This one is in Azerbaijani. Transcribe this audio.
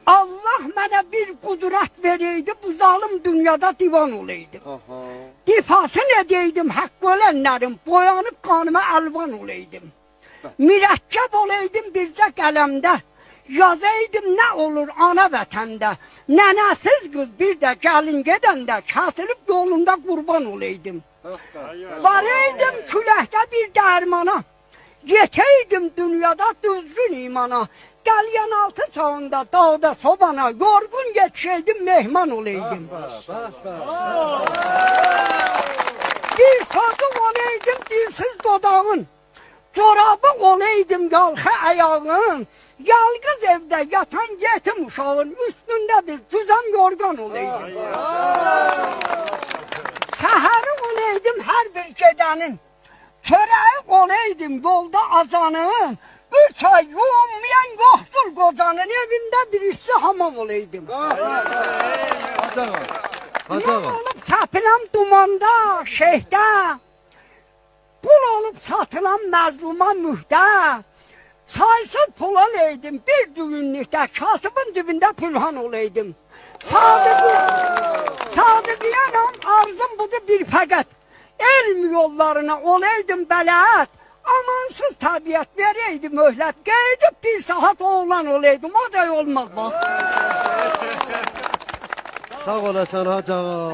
Allah mənə bir qudret vereydi, bu zalim dünyada divan olaydım. Difasını edeydim haqqı ölənlərin, boyanıb qanıma əlvan olaydım. Mürəkkəb olaydım bircə qələmdə, yazaydım nə olur ana vətəndə. Nənəsiz qız bir də gəlin gedəndə, kəsilib yolunda qurban olaydım. Varaydım küləkdə bir dərmana, yetəydim dünyada düzgün imana. Gəlyan altı çağında dağda sobana, yorgun yetişəydim mehman olaydım. Bir sözü olaydım dilsiz dodağın, corabı olaydım yalxa ayağın. Yalqız evdə yatan yetim uşağın üstündə bir güzən yorgan olaydım. Səhəri olaydım hər bir gedənin, çörəyi olaydım yolda azanın. 3 ay yummayan yoxsul qocanın evində bir işçi hamam olaydım. Nə olub satılan dumanda, şeyhdə, pul olub satılan məzluma mühdə, saysız pul olaydım bir düğünlükdə, kasıbın dibində pülhan olaydım. Sadıqıyanam, arzum budur bir fəqət, elm yollarına olaydım bələt. Amansız təbiət vereydi möhlət, qeydib bir saat oğlan olaydım, o da olmaz bax. Sağ olasın hacı ağa.